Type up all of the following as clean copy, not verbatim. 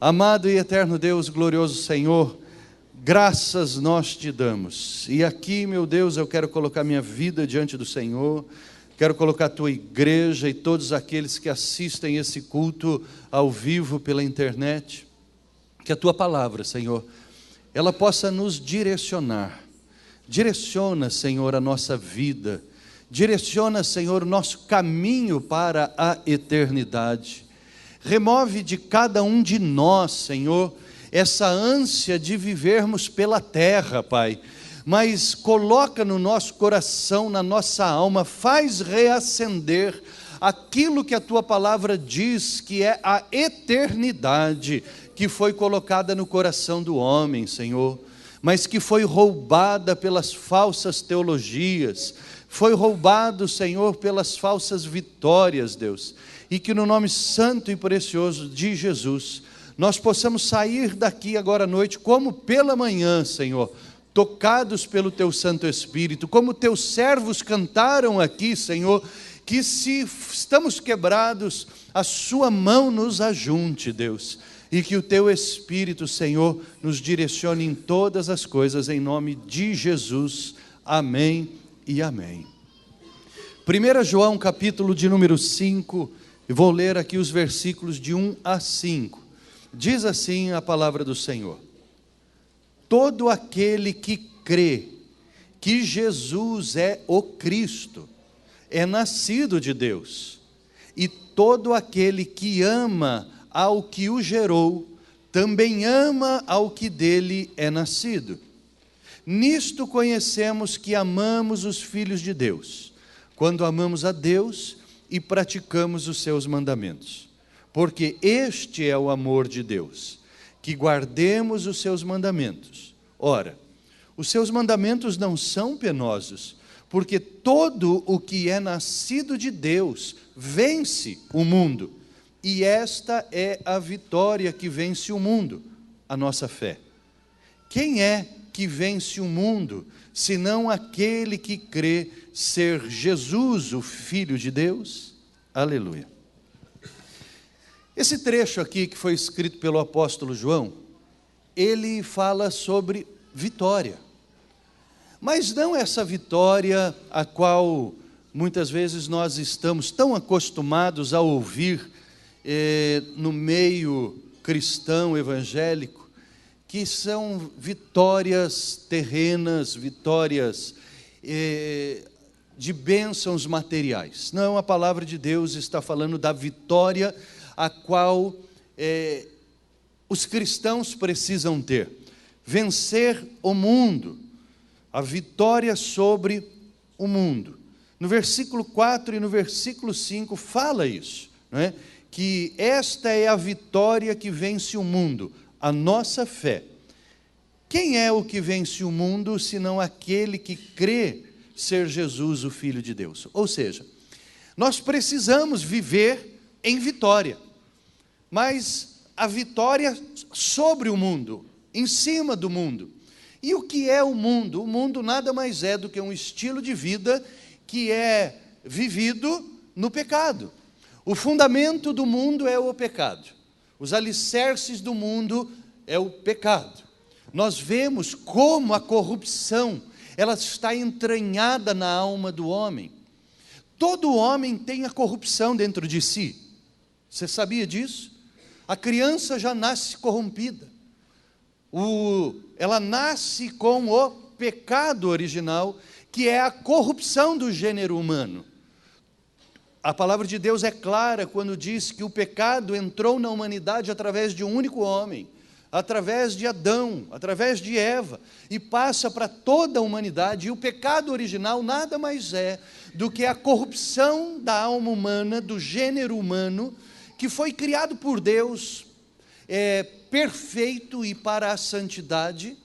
Amado e eterno Deus, glorioso Senhor, graças nós te damos. E aqui, meu Deus, eu quero colocar minha vida diante do Senhor, quero colocar a tua igreja e todos aqueles que assistem esse culto ao vivo pela internet. Que a tua palavra, Senhor, ela possa nos direcionar. Direciona, Senhor, a nossa vida. Direciona, Senhor, o nosso caminho para a eternidade. Remove de cada um de nós, Senhor, essa ânsia de vivermos pela terra, Pai. Mas coloca no nosso coração, na nossa alma, faz reacender aquilo que a tua palavra diz que é a eternidade, que foi colocada no coração do homem, Senhor, mas que foi roubada pelas falsas teologias, foi roubado, Senhor, pelas falsas vitórias, Deus, e que no nome santo e precioso de Jesus, nós possamos sair daqui agora à noite, como pela manhã, Senhor, tocados pelo Teu Santo Espírito, como Teus servos cantaram aqui, Senhor, que se estamos quebrados, a Sua mão nos ajunte, Deus, e que o Teu Espírito, Senhor, nos direcione em todas as coisas, em nome de Jesus, amém e amém. 1 João capítulo de número 5, e vou ler aqui os versículos de 1 a 5, diz assim a palavra do Senhor: todo aquele que crê que Jesus é o Cristo, é nascido de Deus, e todo aquele que ama ao que o gerou, também ama ao que dele é nascido. Nisto conhecemos que amamos os filhos de Deus, quando amamos a Deus e praticamos os seus mandamentos. Porque este é o amor de Deus, que guardemos os seus mandamentos. Ora, os seus mandamentos não são penosos, porque todo o que é nascido de Deus vence o mundo. E esta é a vitória que vence o mundo, a nossa fé. Quem é que vence o mundo, senão aquele que crê ser Jesus, o Filho de Deus? Aleluia. Esse trecho aqui que foi escrito pelo apóstolo João, ele fala sobre vitória. Mas não essa vitória a qual muitas vezes nós estamos tão acostumados a ouvir no meio cristão evangélico, que são vitórias terrenas, vitórias de bênçãos materiais. Não, a palavra de Deus está falando da vitória a qual os cristãos precisam ter. Vencer o mundo, a vitória sobre o mundo. No versículo 4 e no versículo 5 fala isso, não é? Que esta é a vitória que vence o mundo, a nossa fé. Quem é o que vence o mundo, senão aquele que crê ser Jesus, o Filho de Deus? Ou seja, nós precisamos viver em vitória, mas a vitória sobre o mundo, em cima do mundo. E o que é o mundo? O mundo nada mais é do que um estilo de vida que é vivido no pecado. O fundamento do mundo é o pecado. Os alicerces do mundo é o pecado. Nós vemos como a corrupção, ela está entranhada na alma do homem. Todo homem tem a corrupção dentro de si. Você sabia disso? A criança já nasce corrompida. Ela nasce com o pecado original, que é a corrupção do gênero humano. A palavra de Deus é clara quando diz que o pecado entrou na humanidade através de um único homem, através de Adão, através de Eva, e passa para toda a humanidade. E o pecado original nada mais é do que a corrupção da alma humana, do gênero humano, que foi criado por Deus, perfeito e para a santidade,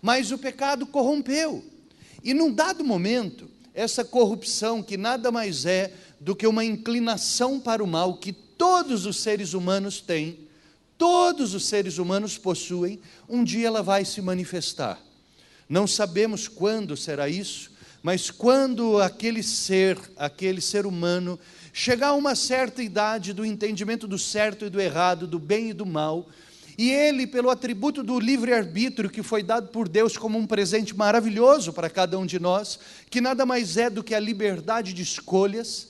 mas o pecado corrompeu. E num dado momento, essa corrupção, que nada mais é do que uma inclinação para o mal que todos os seres humanos têm, todos os seres humanos possuem, um dia ela vai se manifestar. Não sabemos quando será isso, mas quando aquele ser humano, chegar a uma certa idade do entendimento do certo e do errado, do bem e do mal, E ele, pelo atributo do livre-arbítrio que foi dado por Deus como um presente maravilhoso para cada um de nós, que nada mais é do que a liberdade de escolhas,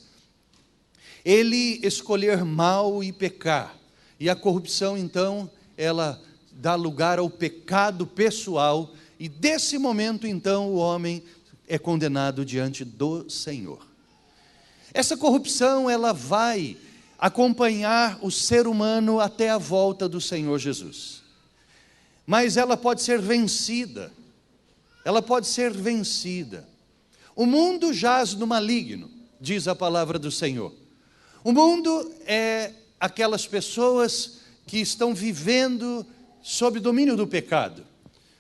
ele escolher mal e pecar. E a corrupção, então, ela dá lugar ao pecado pessoal, e desse momento, então, o homem é condenado diante do Senhor. Essa corrupção, ela vai acompanhar o ser humano até a volta do Senhor Jesus. Mas ela pode ser vencida. Ela pode ser vencida. O mundo jaz no maligno, diz a palavra do Senhor. O mundo é aquelas pessoas que estão vivendo sob domínio do pecado.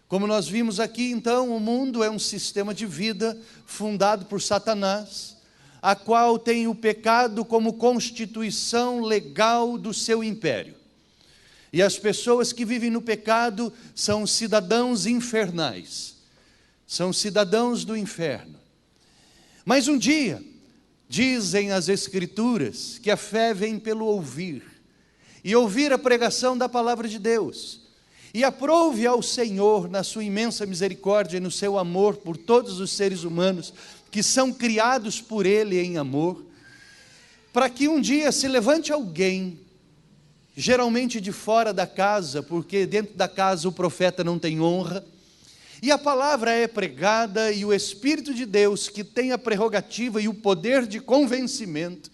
Como nós vimos aqui, então, o mundo é um sistema de vida fundado por Satanás, a qual tem o pecado como constituição legal do seu império. E as pessoas que vivem no pecado são cidadãos infernais, são cidadãos do inferno. Mas um dia, dizem as Escrituras, que a fé vem pelo ouvir, e ouvir a pregação da palavra de Deus. E aprove ao Senhor, na sua imensa misericórdia e no seu amor por todos os seres humanos, que são criados por Ele em amor, para que um dia se levante alguém, geralmente de fora da casa, porque dentro da casa o profeta não tem honra, e a palavra é pregada, e o Espírito de Deus, que tem a prerrogativa e o poder de convencimento,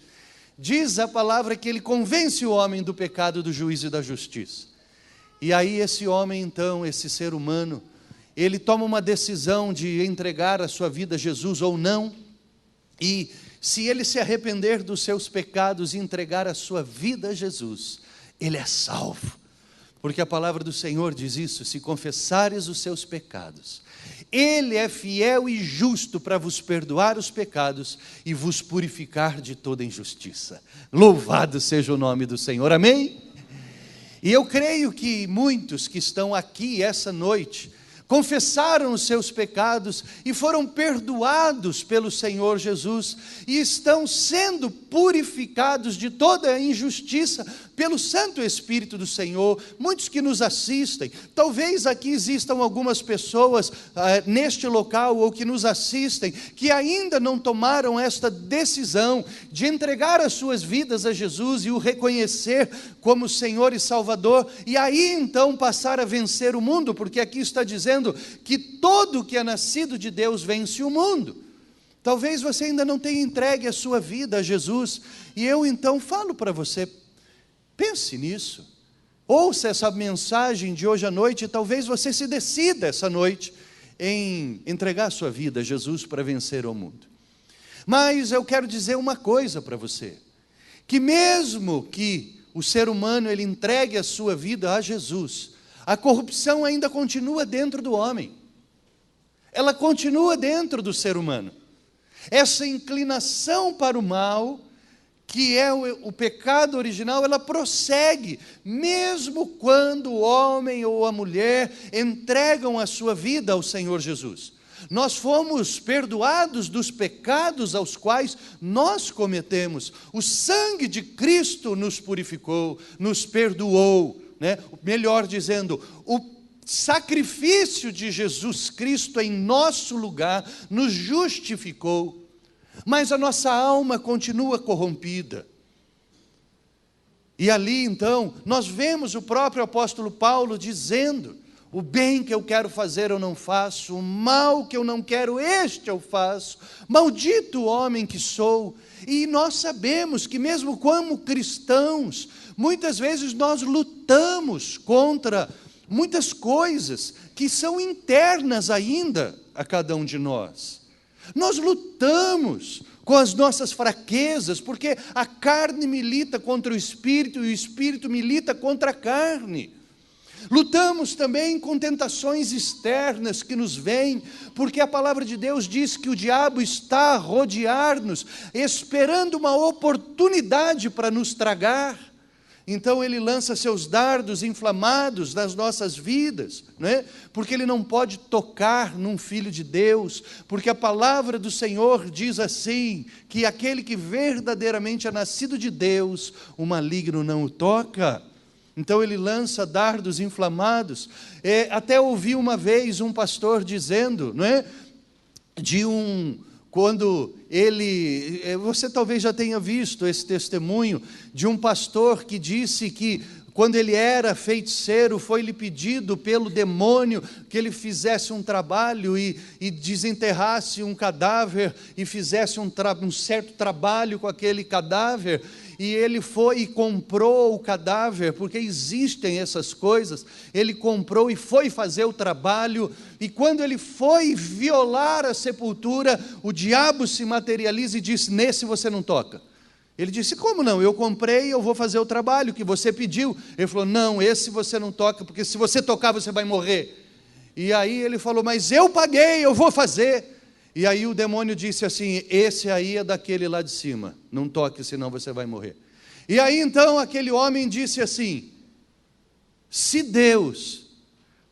diz a palavra que Ele convence o homem do pecado, do juízo e da justiça. E aí esse homem então, esse ser humano, ele toma uma decisão de entregar a sua vida a Jesus ou não, e se ele se arrepender dos seus pecados e entregar a sua vida a Jesus, ele é salvo, porque a palavra do Senhor diz isso: se confessares os seus pecados, Ele é fiel e justo para vos perdoar os pecados e vos purificar de toda injustiça. Louvado seja o nome do Senhor, amém? E eu creio que muitos que estão aqui essa noite confessaram os seus pecados e foram perdoados pelo Senhor Jesus e estão sendo purificados de toda a injustiça pelo Santo Espírito do Senhor. Muitos que nos assistem, talvez aqui existam algumas pessoas neste local ou que nos assistem, que ainda não tomaram esta decisão de entregar as suas vidas a Jesus e o reconhecer como Senhor e Salvador, e aí então passar a vencer o mundo, porque aqui está dizendo que todo que é nascido de Deus vence o mundo. Talvez você ainda não tenha entregue a sua vida a Jesus, e eu então falo para você, pense nisso, ouça essa mensagem de hoje à noite, e talvez você se decida essa noite em entregar a sua vida a Jesus para vencer o mundo. Mas eu quero dizer uma coisa para você, que mesmo que o ser humano ele entregue a sua vida a Jesus, a corrupção ainda continua dentro do homem, ela continua dentro do ser humano. Essa inclinação para o mal, que é o pecado original, ela prossegue, mesmo quando o homem ou a mulher entregam a sua vida ao Senhor Jesus. Nós fomos perdoados dos pecados aos quais nós cometemos. O sangue de Cristo nos purificou, nos perdoou, né? Melhor dizendo, o sacrifício de Jesus Cristo em nosso lugar nos justificou, mas a nossa alma continua corrompida. E ali então, nós vemos o próprio apóstolo Paulo dizendo: o bem que eu quero fazer eu não faço, o mal que eu não quero este eu faço, maldito o homem que sou. E nós sabemos que mesmo como cristãos, muitas vezes nós lutamos contra muitas coisas que são internas ainda a cada um de nós. Nós lutamos com as nossas fraquezas, porque a carne milita contra o espírito e o espírito milita contra a carne. Lutamos também com tentações externas que nos vêm, porque a palavra de Deus diz que o diabo está a rodear-nos, esperando uma oportunidade para nos tragar. Então ele lança seus dardos inflamados nas nossas vidas, né? Porque ele não pode tocar num filho de Deus, porque a palavra do Senhor diz assim, que aquele que verdadeiramente é nascido de Deus, o maligno não o toca. Então ele lança dardos inflamados. Até ouvi uma vez um pastor dizendo, não é? Quando ele, você talvez já tenha visto esse testemunho de um pastor que disse que quando ele era feiticeiro, foi-lhe pedido pelo demônio que ele fizesse um trabalho e desenterrasse um cadáver e fizesse um certo trabalho com aquele cadáver. E ele foi e comprou o cadáver, porque existem essas coisas. Ele comprou e foi fazer o trabalho, e quando ele foi violar a sepultura, o diabo se materializa e disse: nesse você não toca. Ele disse: como não? Eu comprei, eu vou fazer o trabalho que você pediu. Ele falou: não, esse você não toca, porque se você tocar você vai morrer. E aí ele falou: mas eu paguei, eu vou fazer. E aí o demônio disse assim: esse aí é daquele lá de cima, não toque, senão você vai morrer. E aí então aquele homem disse assim: se Deus,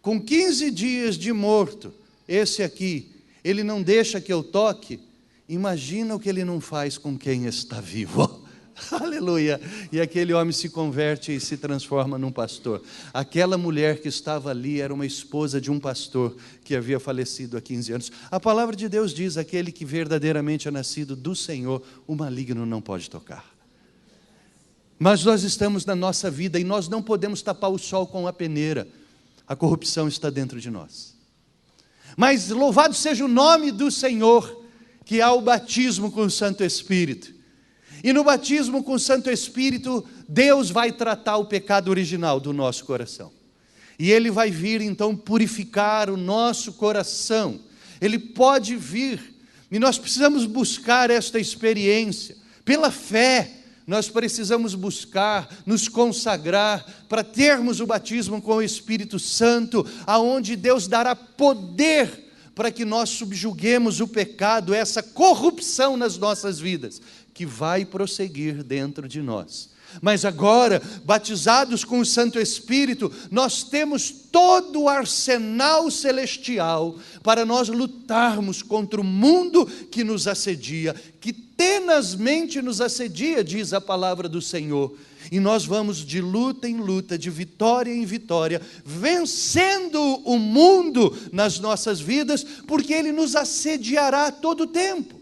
com 15 dias de morto, esse aqui, ele não deixa que eu toque, imagina o que ele não faz com quem está vivo. Aleluia. E aquele homem se converte e se transforma num pastor. Aquela mulher que estava ali era uma esposa de um pastor que havia falecido há 15 anos. A palavra de Deus diz: aquele que verdadeiramente é nascido do Senhor, o maligno não pode tocar. Mas nós estamos na nossa vida e nós não podemos tapar o sol com a peneira. A corrupção está dentro de nós. Mas louvado seja o nome do Senhor, que há o batismo com o Santo Espírito. E no batismo com o Santo Espírito, Deus vai tratar o pecado original do nosso coração. E Ele vai vir então purificar o nosso coração. Ele pode vir, e nós precisamos buscar esta experiência. Pela fé, nós precisamos buscar, nos consagrar, para termos o batismo com o Espírito Santo, aonde Deus dará poder para que nós subjuguemos o pecado, essa corrupção nas nossas vidas, que vai prosseguir dentro de nós. Mas agora, batizados com o Santo Espírito, nós temos todo o arsenal celestial para nós lutarmos contra o mundo que nos assedia, que tenazmente nos assedia, diz a palavra do Senhor. E nós vamos de luta em luta, de vitória em vitória, vencendo o mundo nas nossas vidas, porque ele nos assediará a todo tempo.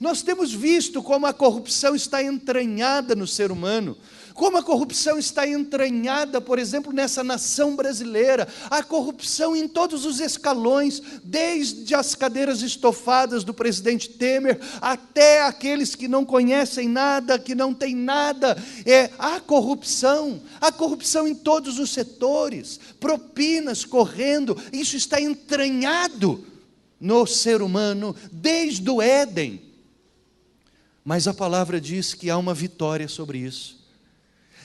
Nós temos visto como a corrupção está entranhada no ser humano, como a corrupção está entranhada, por exemplo, nessa nação brasileira, a corrupção em todos os escalões, desde as cadeiras estofadas do presidente Temer, até aqueles que não conhecem nada, que não têm nada, a corrupção em todos os setores, propinas correndo, isso está entranhado no ser humano, desde o Éden. Mas a palavra diz que há uma vitória sobre isso,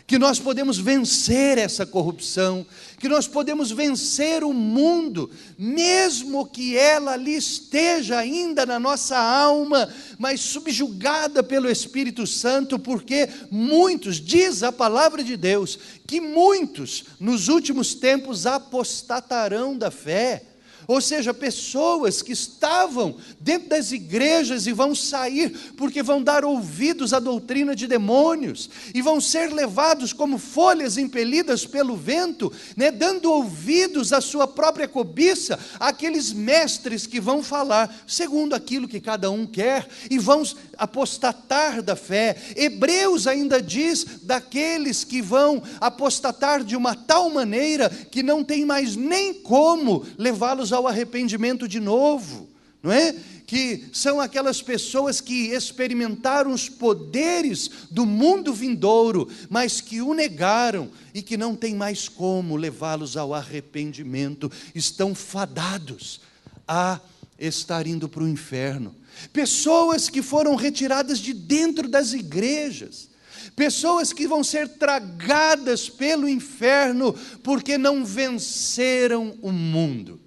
que nós podemos vencer essa corrupção, que nós podemos vencer o mundo, mesmo que ela ali esteja ainda na nossa alma, mas subjugada pelo Espírito Santo, porque muitos, diz a palavra de Deus, que muitos nos últimos tempos apostatarão da fé. Ou seja, pessoas que estavam dentro das igrejas e vão sair porque vão dar ouvidos à doutrina de demônios e vão ser levados como folhas impelidas pelo vento, dando ouvidos à sua própria cobiça, àqueles mestres que vão falar segundo aquilo que cada um quer e vão apostatar da fé. Hebreus ainda diz daqueles que vão apostatar de uma tal maneira que não tem mais nem como levá-los ao arrependimento de novo, não é? Que são aquelas pessoas que experimentaram os poderes do mundo vindouro, mas que o negaram e que não tem mais como levá-los ao arrependimento, estão fadados a estar indo para o inferno. Pessoas que foram retiradas de dentro das igrejas, pessoas que vão ser tragadas pelo inferno porque não venceram o mundo.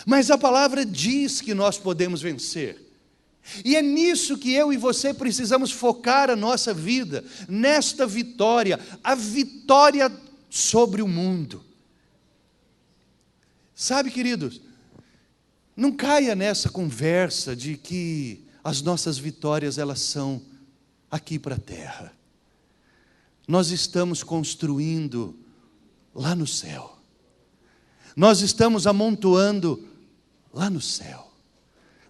Mas a palavra diz que nós podemos vencer. E é nisso que eu e você precisamos focar a nossa vida, nesta vitória, a vitória sobre o mundo. Sabe, queridos, não caia nessa conversa de que as nossas vitórias elas são aqui para a terra. Nós estamos construindo lá no céu. Nós estamos amontoando lá no céu,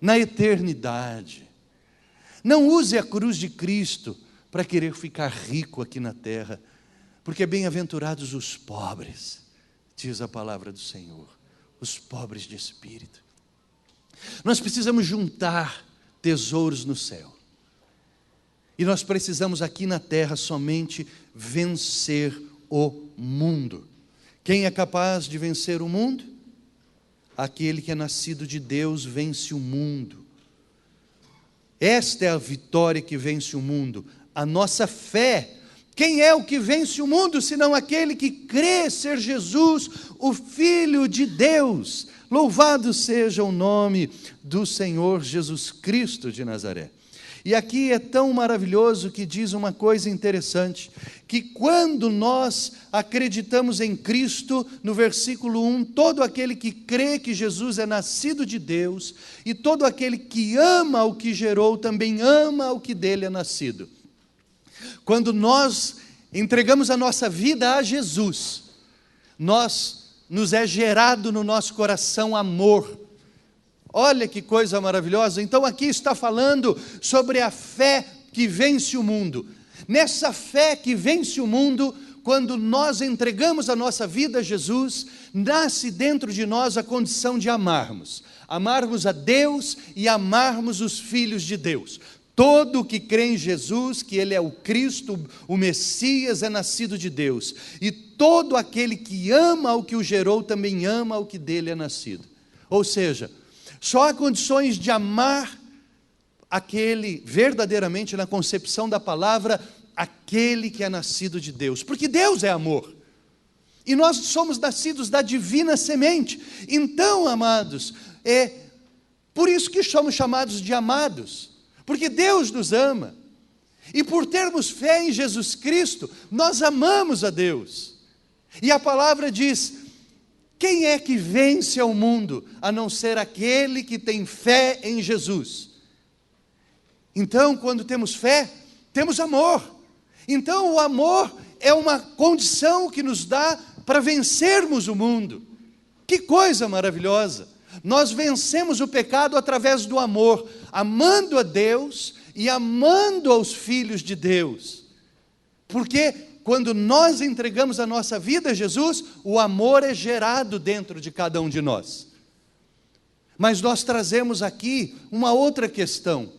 na eternidade. Não use a cruz de Cristo para querer ficar rico aqui na terra, porque bem-aventurados os pobres, diz a palavra do Senhor, os pobres de espírito. Nós precisamos juntar tesouros no céu, e nós precisamos aqui na terra somente vencer o mundo. Quem é capaz de vencer o mundo? Aquele que é nascido de Deus vence o mundo. Esta é a vitória que vence o mundo, a nossa fé. Quem é o que vence o mundo, senão aquele que crê ser Jesus, o Filho de Deus? Louvado seja o nome do Senhor Jesus Cristo de Nazaré. E aqui é tão maravilhoso que diz uma coisa interessante, que quando nós acreditamos em Cristo, no versículo 1, todo aquele que crê que Jesus é nascido de Deus, e todo aquele que ama o que gerou, também ama o que dele é nascido. Quando nós entregamos a nossa vida a Jesus, nos é gerado no nosso coração amor. Olha que coisa maravilhosa. Então aqui está falando sobre a fé que vence o mundo. Nessa fé que vence o mundo, quando nós entregamos a nossa vida a Jesus, nasce dentro de nós a condição de amarmos a Deus e amarmos os filhos de Deus. Todo o que crê em Jesus, que Ele é o Cristo, o Messias, é nascido de Deus. E todo aquele que ama o que o gerou, também ama o que dele é nascido. Ou seja, só há condições de amar aquele, verdadeiramente na concepção da palavra, aquele que é nascido de Deus. Porque Deus é amor. E nós somos nascidos da divina semente. Então, amados, é por isso que somos chamados de amados. Porque Deus nos ama. E por termos fé em Jesus Cristo, nós amamos a Deus. E a palavra diz: quem é que vence ao mundo, a não ser aquele que tem fé em Jesus? Então, quando temos fé, temos amor. Então, o amor é uma condição que nos dá para vencermos o mundo. Que coisa maravilhosa! Nós vencemos o pecado através do amor, amando a Deus e amando aos filhos de Deus. Porque quando nós entregamos a nossa vida a Jesus, o amor é gerado dentro de cada um de nós. Mas nós trazemos aqui uma outra questão.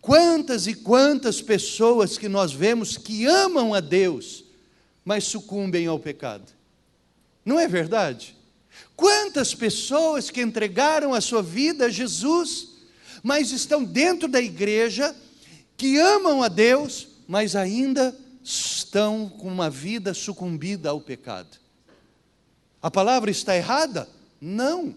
Quantas e quantas pessoas que nós vemos que amam a Deus, mas sucumbem ao pecado? Não é verdade? Quantas pessoas que entregaram a sua vida a Jesus, mas estão dentro da igreja, que amam a Deus, mas ainda estão com uma vida sucumbida ao pecado. A palavra está errada? Não.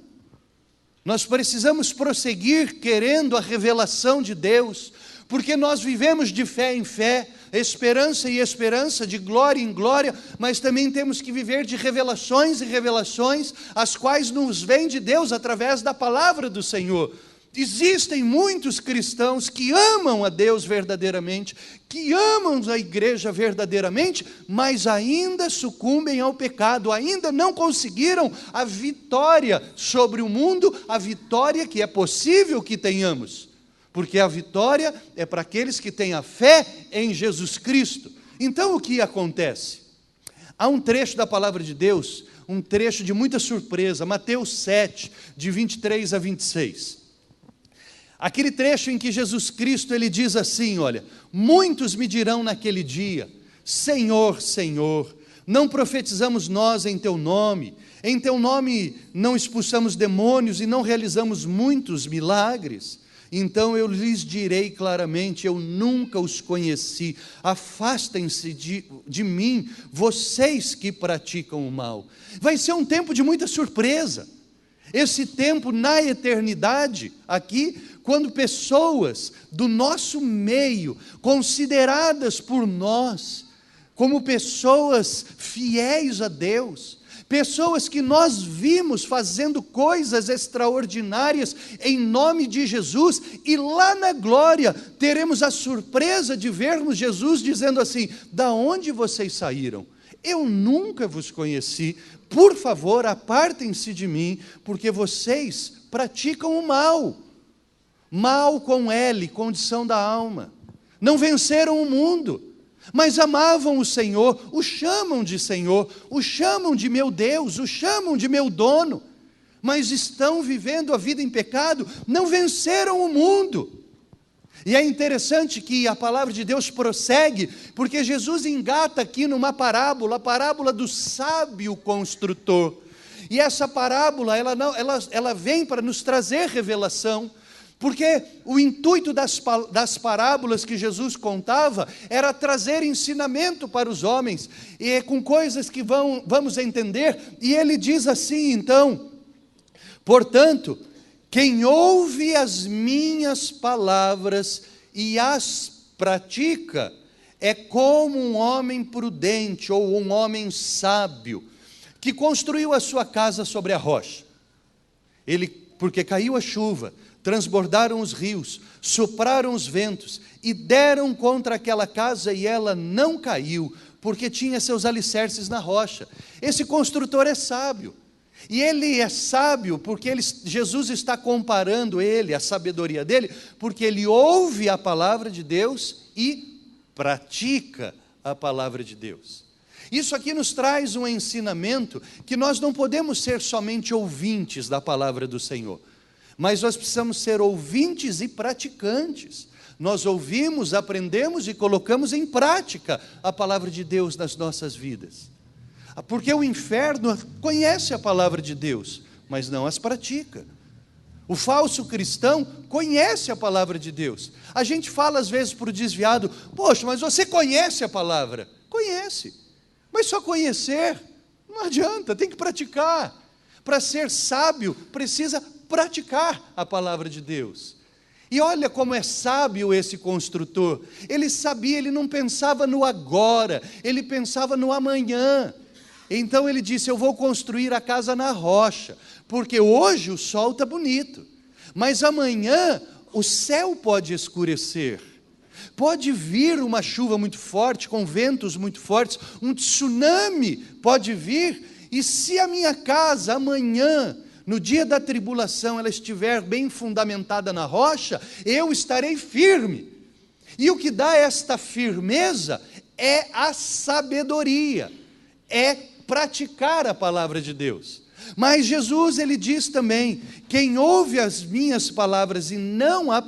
Nós precisamos prosseguir querendo a revelação de Deus, porque nós vivemos de fé em fé, esperança em esperança, de glória em glória, mas também temos que viver de revelações e revelações, as quais nos vêm de Deus através da palavra do Senhor. Existem muitos cristãos que amam a Deus verdadeiramente, que amam a igreja verdadeiramente, mas ainda sucumbem ao pecado, ainda não conseguiram a vitória sobre o mundo, a vitória que é possível que tenhamos, porque a vitória é para aqueles que têm a fé em Jesus Cristo. Então o que acontece? Há um trecho da palavra de Deus, um trecho de muita surpresa, Mateus 7, de 23 a 26. Aquele trecho em que Jesus Cristo, ele diz assim, olha: muitos me dirão naquele dia, Senhor, Senhor, não profetizamos nós em teu nome não expulsamos demônios e não realizamos muitos milagres? Então eu lhes direi claramente, eu nunca os conheci, afastem-se de mim, vocês que praticam o mal. Vai ser um tempo de muita surpresa, esse tempo na eternidade, aqui, quando pessoas do nosso meio, consideradas por nós como pessoas fiéis a Deus, pessoas que nós vimos fazendo coisas extraordinárias em nome de Jesus, e lá na glória teremos a surpresa de vermos Jesus dizendo assim: da onde vocês saíram? eu nunca vos conheci, por favor, apartem-se de mim, porque vocês praticam o mal. Mal com L, condição da alma. Não venceram o mundo, mas amavam o Senhor, o chamam de Senhor, o chamam de meu Deus, o chamam de meu dono, mas estão vivendo a vida em pecado, não venceram o mundo. E é interessante que a palavra de Deus prossegue, porque Jesus engata aqui numa parábola, a parábola do sábio construtor. E essa parábola, ela vem para nos trazer revelação, porque o intuito das parábolas que Jesus contava era trazer ensinamento para os homens, e é com coisas que vamos entender, e ele diz assim, então, portanto, quem ouve as minhas palavras e as pratica, é como um homem prudente, ou um homem sábio, que construiu a sua casa sobre a rocha. Porque caiu a chuva, transbordaram os rios, sopraram os ventos, e deram contra aquela casa, e ela não caiu, porque tinha seus alicerces na rocha. Esse construtor é sábio. E ele é sábio porque Jesus está comparando ele, a sabedoria dele, porque ele ouve a palavra de Deus e pratica a palavra de Deus. Isso aqui nos traz um ensinamento que nós não podemos ser somente ouvintes da palavra do Senhor, mas nós precisamos ser ouvintes e praticantes. Nós ouvimos, aprendemos e colocamos em prática a palavra de Deus nas nossas vidas. Porque o inferno conhece a palavra de Deus, mas não as pratica. O falso cristão conhece a palavra de Deus. A gente fala às vezes para o desviado, poxa, mas você conhece a palavra? Conhece, mas só conhecer não adianta, tem que praticar. Para ser sábio, precisa praticar a palavra de Deus. E olha como é sábio esse construtor. Ele sabia, ele não pensava no agora, ele pensava no amanhã. Então ele disse, eu vou construir a casa na rocha, porque hoje o sol está bonito, mas amanhã o céu pode escurecer, pode vir uma chuva muito forte, com ventos muito fortes, um tsunami pode vir, e se a minha casa amanhã, no dia da tribulação, ela estiver bem fundamentada na rocha, eu estarei firme. E o que dá esta firmeza é a sabedoria, é praticar a palavra de Deus. Mas Jesus, ele diz também, quem ouve as minhas palavras e não as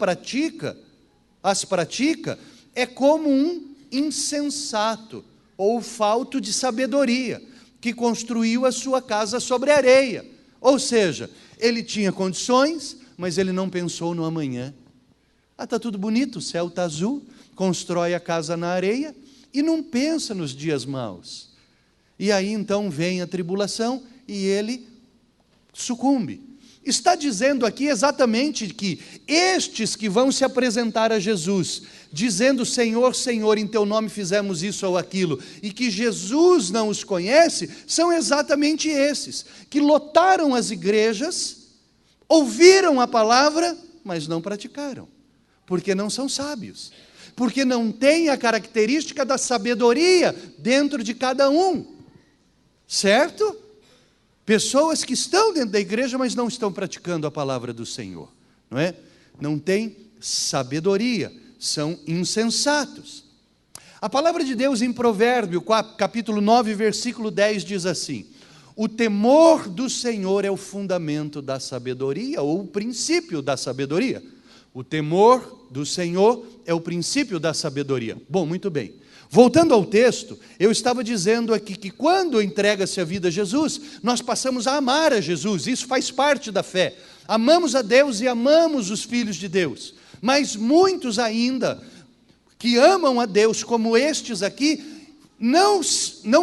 pratica, é como um insensato, ou falto de sabedoria, que construiu a sua casa sobre a areia. Ou seja, ele tinha condições, mas ele não pensou no amanhã. Está tudo bonito, o céu está azul, constrói a casa na areia, e não pensa nos dias maus. E aí então vem a tribulação e ele sucumbe. Está dizendo aqui exatamente que estes que vão se apresentar a Jesus, dizendo Senhor, Senhor, em teu nome fizemos isso ou aquilo, e que Jesus não os conhece, são exatamente esses, que lotaram as igrejas, ouviram a palavra, mas não praticaram, porque não são sábios, porque não têm a característica da sabedoria dentro de cada um. Certo? Pessoas que estão dentro da igreja, mas não estão praticando a palavra do Senhor, não é? Não têm sabedoria, são insensatos. A palavra de Deus em Provérbio, capítulo 9, versículo 10, diz assim, o temor do Senhor é o fundamento da sabedoria, ou o princípio da sabedoria. O temor do Senhor é o princípio da sabedoria. Bom, muito bem. Voltando ao texto, eu estava dizendo aqui que quando entrega-se a vida a Jesus, nós passamos a amar a Jesus, isso faz parte da fé. Amamos a Deus e amamos os filhos de Deus. Mas muitos ainda que amam a Deus, como estes aqui, não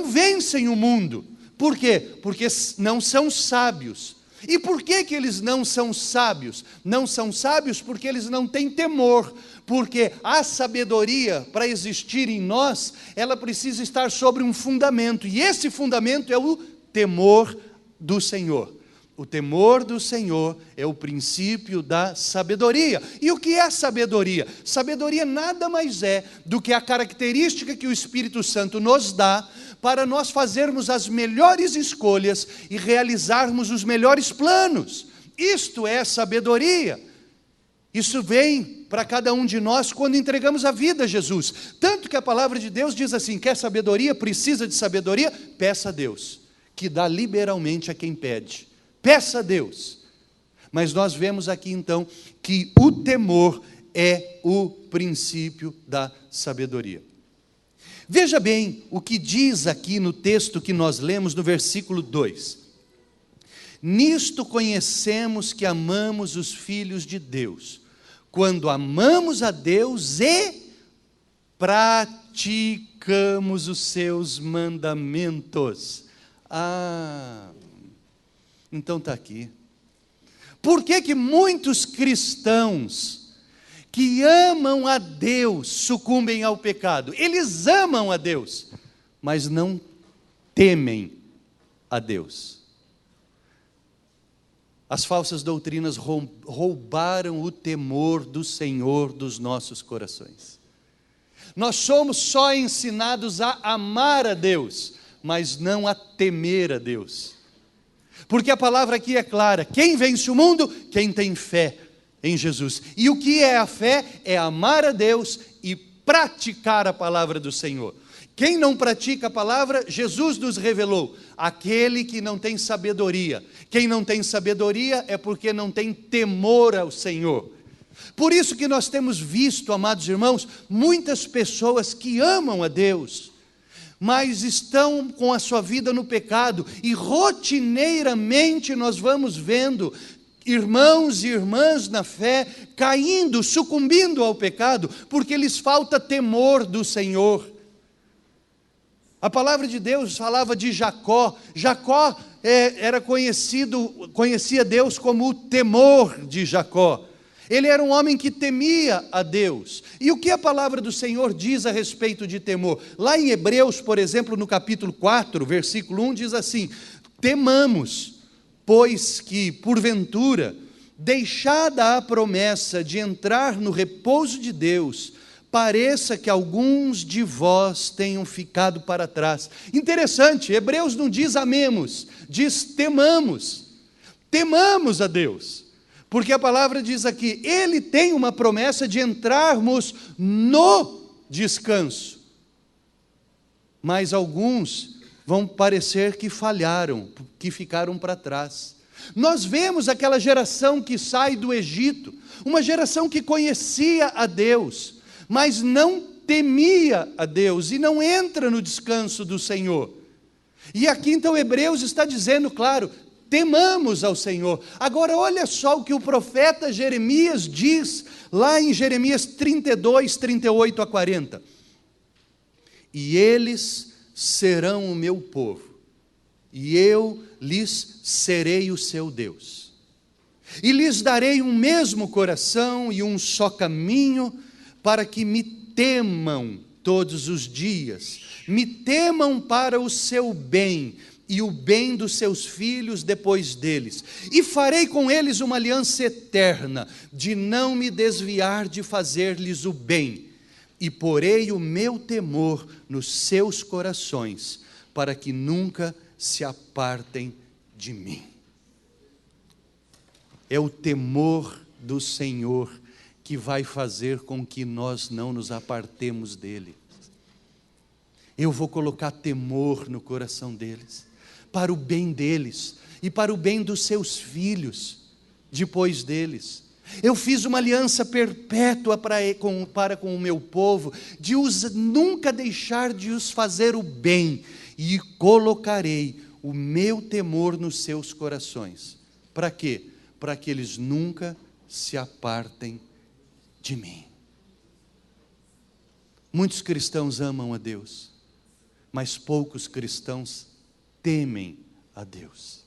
vencem o mundo. Por quê? Porque não são sábios. E por que eles não são sábios? Não são sábios porque eles não têm temor. Porque a sabedoria, para existir em nós, ela precisa estar sobre um fundamento. E esse fundamento é o temor do Senhor. O temor do Senhor é o princípio da sabedoria. E o que é sabedoria? Sabedoria nada mais é do que a característica que o Espírito Santo nos dá para nós fazermos as melhores escolhas e realizarmos os melhores planos. Isto é sabedoria. Isso vem para cada um de nós quando entregamos a vida a Jesus. Tanto que a palavra de Deus diz assim: quer sabedoria, precisa de sabedoria? Peça a Deus, que dá liberalmente a quem pede. Peça a Deus. Mas nós vemos aqui então que o temor é o princípio da sabedoria. Veja bem o que diz aqui no texto que nós lemos no versículo 2. Nisto conhecemos que amamos os filhos de Deus, quando amamos a Deus e praticamos os seus mandamentos. Então está aqui. Por que muitos cristãos que amam a Deus sucumbem ao pecado? Eles amam a Deus, mas não temem a Deus. As falsas doutrinas roubaram o temor do Senhor dos nossos corações. Nós somos só ensinados a amar a Deus, mas não a temer a Deus. Porque a palavra aqui é clara: quem vence o mundo? Quem tem fé em Jesus. E o que é a fé? É amar a Deus e praticar a palavra do Senhor. Quem não pratica a palavra, Jesus nos revelou: aquele que não tem sabedoria. Quem não tem sabedoria é porque não tem temor ao Senhor. Por isso que nós temos visto, amados irmãos, muitas pessoas que amam a Deus, mas estão com a sua vida no pecado, e rotineiramente nós vamos vendo irmãos e irmãs na fé caindo, sucumbindo ao pecado, porque lhes falta temor do Senhor. A palavra de Deus falava de Jacó. Jacó conhecia Deus como o temor de Jacó. Ele era um homem que temia a Deus. E o que a palavra do Senhor diz a respeito de temor? Lá em Hebreus, por exemplo, no capítulo 4, versículo 1, diz assim: temamos, pois que, porventura, deixada a promessa de entrar no repouso de Deus, pareça que alguns de vós tenham ficado para trás. Interessante, Hebreus não diz amemos, diz temamos. Temamos a Deus. Porque a palavra diz aqui: Ele tem uma promessa de entrarmos no descanso. Mas alguns vão parecer que falharam, que ficaram para trás. Nós vemos aquela geração que sai do Egito, uma geração que conhecia a Deus, mas não temia a Deus e não entra no descanso do Senhor. E aqui então Hebreus está dizendo, claro, temamos ao Senhor. Agora olha só o que o profeta Jeremias diz, lá em Jeremias 32, 38 a 40. E eles serão o meu povo, e eu lhes serei o seu Deus. E lhes darei um mesmo coração e um só caminho, para que me temam todos os dias, me temam para o seu bem, e o bem dos seus filhos depois deles. E farei com eles uma aliança eterna, de não me desviar de fazer-lhes o bem. E porei o meu temor nos seus corações, para que nunca se apartem de mim. É o temor do Senhor que vai fazer com que nós não nos apartemos dele. Eu vou colocar temor no coração deles, para o bem deles e para o bem dos seus filhos depois deles. Eu fiz uma aliança perpétua para com o meu povo, de nunca deixar de os fazer o bem, e colocarei o meu temor nos seus corações. Para quê? Para que eles nunca se apartem de mim. Muitos cristãos amam a Deus, mas poucos cristãos temem a Deus.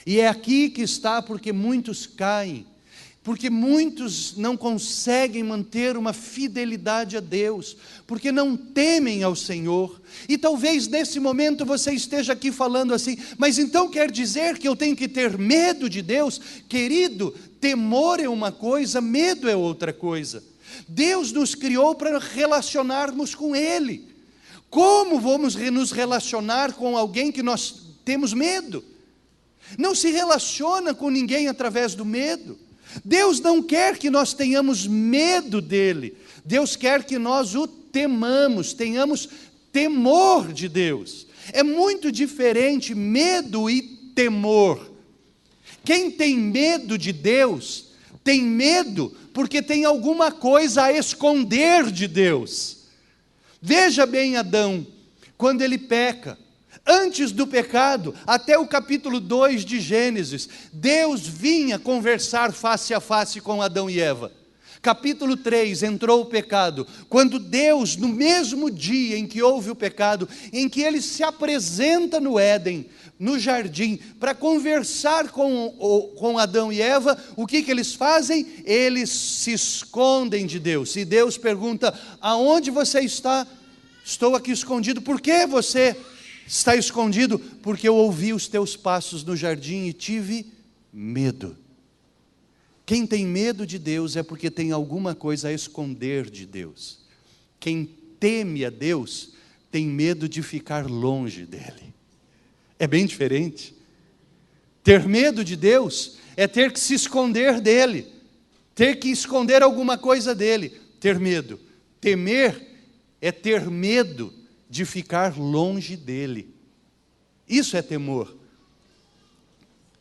E é aqui que está, porque muitos caem, porque muitos não conseguem manter uma fidelidade a Deus, porque não temem ao Senhor. E talvez nesse momento você esteja aqui falando assim, mas então quer dizer que eu tenho que ter medo de Deus? Querido, temor é uma coisa, medo é outra coisa. Deus nos criou para relacionarmos com Ele. Como vamos nos relacionar com alguém que nós temos medo? Não se relaciona com ninguém através do medo. Deus não quer que nós tenhamos medo dEle. Deus quer que nós o temamos, tenhamos temor de Deus. É muito diferente medo e temor. Quem tem medo de Deus, tem medo porque tem alguma coisa a esconder de Deus. Veja bem Adão, quando ele peca. Antes do pecado, até o capítulo 2 de Gênesis, Deus vinha conversar face a face com Adão e Eva. Capítulo 3, entrou o pecado. Quando Deus, no mesmo dia em que houve o pecado, em que Ele se apresenta no Éden, no jardim, para conversar com Adão e Eva, o que eles fazem? Eles se escondem de Deus. E Deus pergunta, aonde você está? Estou aqui escondido. Por que você está escondido? Porque eu ouvi os teus passos no jardim e tive medo. Quem tem medo de Deus é porque tem alguma coisa a esconder de Deus. Quem teme a Deus tem medo de ficar longe dEle. É bem diferente. Ter medo de Deus é ter que se esconder dEle, ter que esconder alguma coisa dEle. Ter medo. Temer é ter medo de ficar longe dEle. Isso é temor.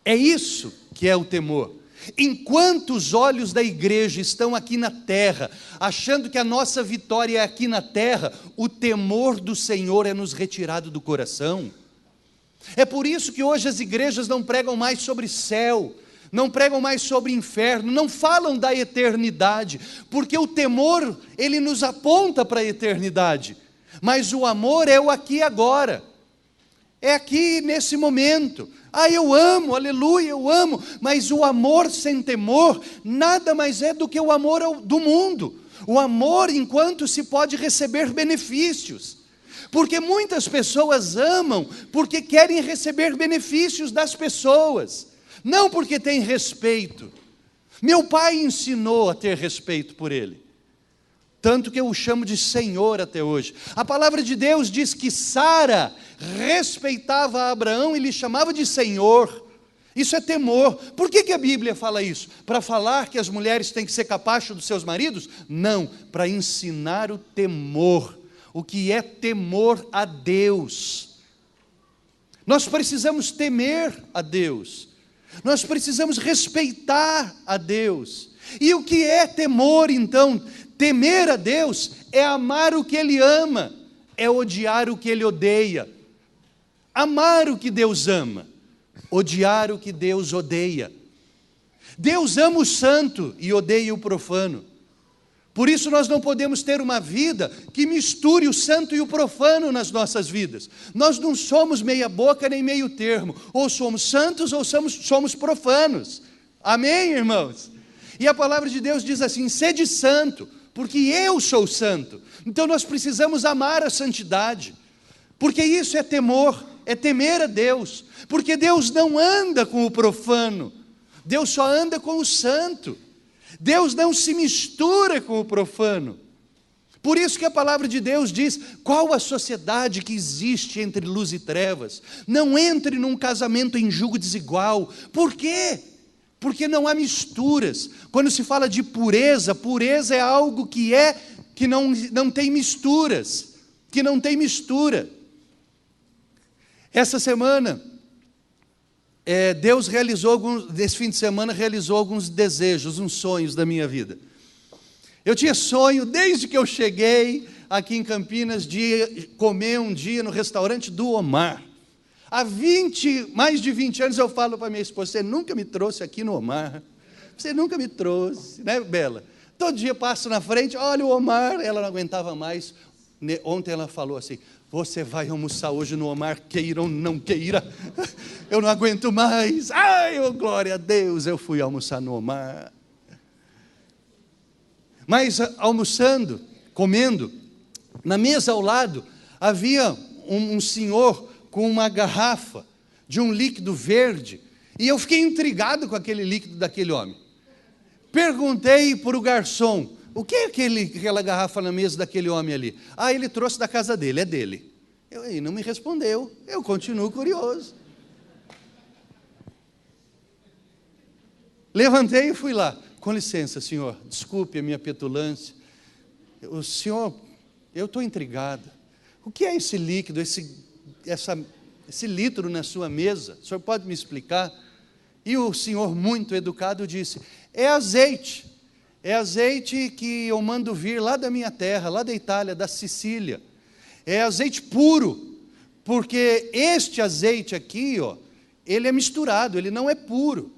É isso que é o temor. Enquanto os olhos da igreja estão aqui na terra, achando que a nossa vitória é aqui na terra, o temor do Senhor é nos retirado do coração. É por isso que hoje as igrejas não pregam mais sobre céu, não pregam mais sobre inferno, não falam da eternidade, porque o temor, ele nos aponta para a eternidade, mas o amor é o aqui e agora, é aqui nesse momento. Eu amo, aleluia, eu amo, mas o amor sem temor nada mais é do que o amor do mundo. O amor enquanto se pode receber benefícios, porque muitas pessoas amam porque querem receber benefícios das pessoas, não porque têm respeito. Meu pai ensinou a ter respeito por ele, tanto que eu o chamo de Senhor até hoje. A palavra de Deus diz que Sara respeitava Abraão e lhe chamava de Senhor. Isso é temor. Por que a Bíblia fala isso? Para falar que as mulheres têm que ser capachos dos seus maridos? Não, para ensinar o temor. O que é temor a Deus? Nós precisamos temer a Deus. Nós precisamos respeitar a Deus. E o que é temor então? Temer a Deus é amar o que Ele ama, é odiar o que Ele odeia. Amar o que Deus ama, odiar o que Deus odeia. Deus ama o santo e odeia o profano. Por isso nós não podemos ter uma vida que misture o santo e o profano nas nossas vidas. Nós não somos meia boca nem meio termo. Ou somos santos ou somos profanos. Amém, irmãos? E a palavra de Deus diz assim, sede santo, porque eu sou santo. Então nós precisamos amar a santidade, porque isso é temor, é temer a Deus, porque Deus não anda com o profano, Deus só anda com o santo. Deus não se mistura com o profano. Por isso que a palavra de Deus diz, qual a sociedade que existe entre luz e trevas? Não entre num casamento em julgo desigual. Por quê? Porque não há misturas. Quando se fala de pureza, pureza é algo que não tem misturas, que não tem mistura. Essa semana, Deus esse fim de semana realizou alguns desejos, uns sonhos da minha vida. Eu tinha sonho, desde que eu cheguei aqui em Campinas, de comer um dia no restaurante do Omar. Há mais de 20 anos eu falo para minha esposa, você nunca me trouxe aqui no Omar. Você nunca me trouxe, né, Bela? Todo dia passo na frente, olha o Omar, ela não aguentava mais. Ontem ela falou assim, você vai almoçar hoje no Omar, queira ou não queira, eu não aguento mais. Ai, glória a Deus, eu fui almoçar no Omar. Mas almoçando, comendo, na mesa ao lado, havia um senhor com uma garrafa de um líquido verde, e eu fiquei intrigado com aquele líquido daquele homem. Perguntei para o garçom, o que é aquela garrafa na mesa daquele homem ali? Ah, ele trouxe da casa dele, é dele. Ele não me respondeu, eu continuo curioso. Levantei e fui lá. Com licença, senhor, desculpe a minha petulância. O senhor, eu estou intrigado. O que é esse líquido, esse litro na sua mesa? O senhor pode me explicar? E o senhor, muito educado, disse, é azeite que eu mando vir lá da minha terra, lá da Itália, da Sicília. É azeite puro, porque este azeite aqui, ó, ele é misturado, ele não é puro.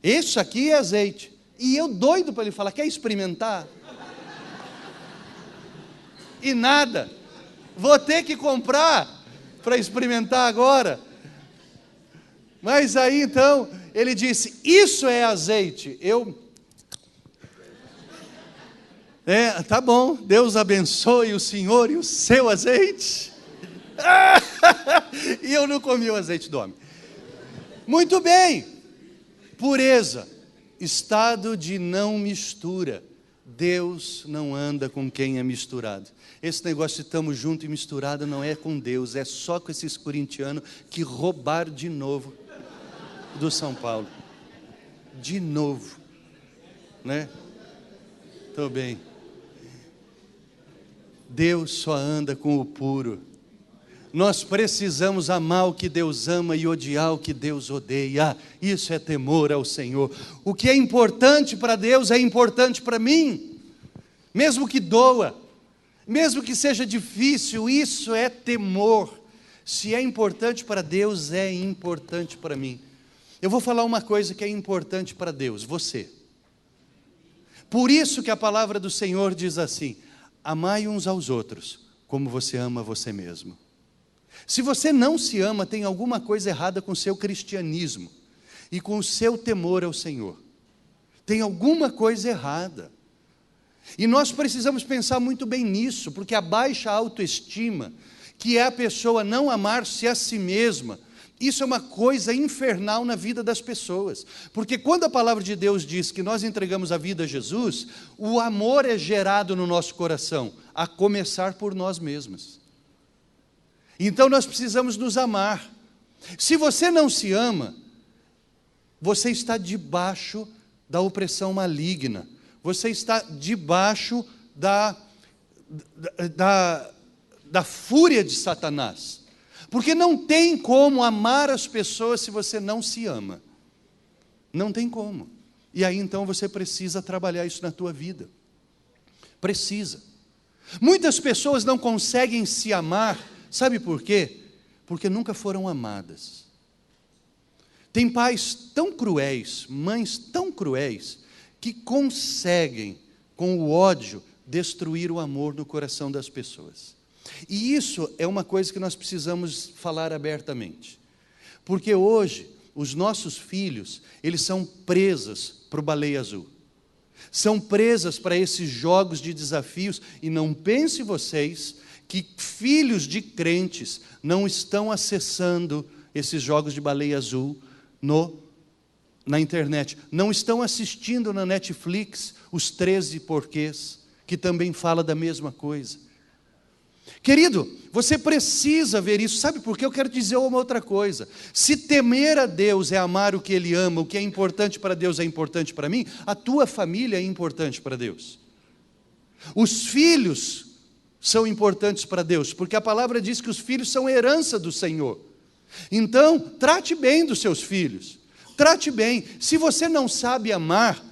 Este aqui é azeite. E eu doido para ele falar, quer experimentar? E nada. Vou ter que comprar para experimentar agora. Mas aí então, ele disse, isso é azeite. Tá bom, Deus abençoe o senhor e o seu azeite. E eu não comi o azeite do homem. Muito bem, pureza, estado de não mistura. Deus não anda com quem é misturado. Esse negócio de estamos juntos e misturado não é com Deus, é só com esses corintianos que roubaram de novo do São Paulo. De novo, né? Estou bem. Deus só anda com o puro. Nós precisamos amar o que Deus ama e odiar o que Deus odeia. Isso é temor ao Senhor. O que é importante para Deus é importante para mim. Mesmo que doa, mesmo que seja difícil, isso é temor. Se é importante para Deus, é importante para mim. Eu vou falar uma coisa que é importante para Deus, você. Por isso que a palavra do Senhor diz assim, amai uns aos outros, como você ama você mesmo. Se você não se ama, tem alguma coisa errada com o seu cristianismo e com o seu temor ao Senhor. Tem alguma coisa errada. E nós precisamos pensar muito bem nisso, porque a baixa autoestima, que é a pessoa não amar-se a si mesma, isso é uma coisa infernal na vida das pessoas. Porque quando a palavra de Deus diz que nós entregamos a vida a Jesus, o amor é gerado no nosso coração, a começar por nós mesmos. Então nós precisamos nos amar. Se você não se ama, você está debaixo da opressão maligna. Você está debaixo da fúria de Satanás. Porque não tem como amar as pessoas se você não se ama. Não tem como. E aí então você precisa trabalhar isso na tua vida. Precisa. Muitas pessoas não conseguem se amar. Sabe por quê? Porque nunca foram amadas. Tem pais tão cruéis, mães tão cruéis, que conseguem, com o ódio, destruir o amor no coração das pessoas. E isso é uma coisa que nós precisamos falar abertamente. Porque hoje, os nossos filhos, eles são presas para o baleia azul. São presas para esses jogos de desafios, e não pense vocês que filhos de crentes não estão acessando esses jogos de baleia azul na internet. Não estão assistindo na Netflix os 13 porquês, que também fala da mesma coisa. Querido, você precisa ver isso. Sabe por quê? Eu quero dizer uma outra coisa. Se temer a Deus é amar o que Ele ama, o que é importante para Deus é importante para mim, a tua família é importante para Deus. Os filhos são importantes para Deus, porque a palavra diz que os filhos são herança do Senhor. Então, trate bem dos seus filhos. Trate bem. Se você não sabe amar,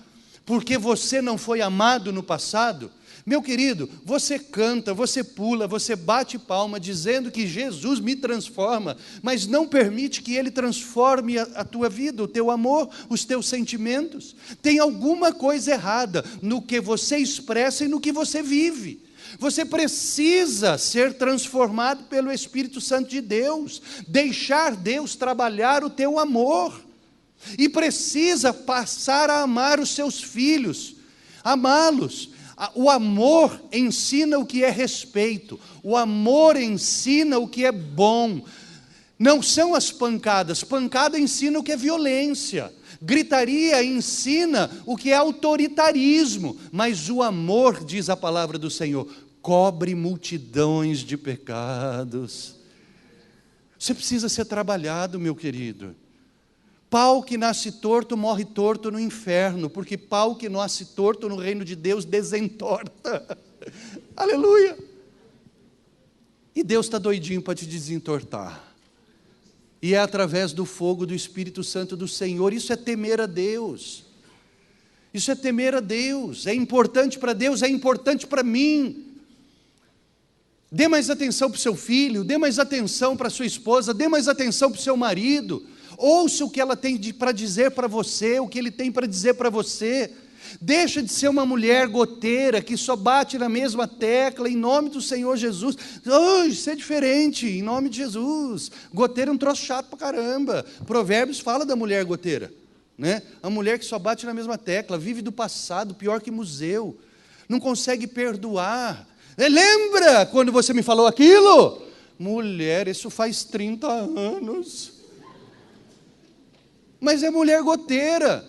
porque você não foi amado no passado, meu querido, você canta, você pula, você bate palma, dizendo que Jesus me transforma, mas não permite que Ele transforme a tua vida, o teu amor, os teus sentimentos. Tem alguma coisa errada no que você expressa e no que você vive. Você precisa ser transformado pelo Espírito Santo de Deus, deixar Deus trabalhar o teu amor, e precisa passar a amar os seus filhos, amá-los. O amor ensina o que é respeito, o amor ensina o que é bom. Não são as pancadas, pancada ensina o que é violência, gritaria ensina o que é autoritarismo, mas o amor, diz a palavra do Senhor, cobre multidões de pecados. Você precisa ser trabalhado, meu querido. Pau que nasce torto, morre torto no inferno, porque pau que nasce torto no reino de Deus desentorta. Aleluia! E Deus está doidinho para te desentortar. E é através do fogo do Espírito Santo do Senhor. Isso é temer a Deus. Isso é temer a Deus. É importante para Deus, é importante para mim. Dê mais atenção para o seu filho, dê mais atenção para a sua esposa, dê mais atenção para o seu marido. Ouça o que ela tem para dizer para você, o que ele tem para dizer para você. Deixa de ser uma mulher goteira que só bate na mesma tecla, em nome do Senhor Jesus. Isso é diferente, em nome de Jesus. Goteira é um troço chato para caramba. Provérbios fala da mulher goteira, né? A mulher que só bate na mesma tecla, vive do passado, pior que museu, não consegue perdoar. Lembra quando você me falou aquilo? Mulher, isso faz 30 anos. Mas é mulher goteira.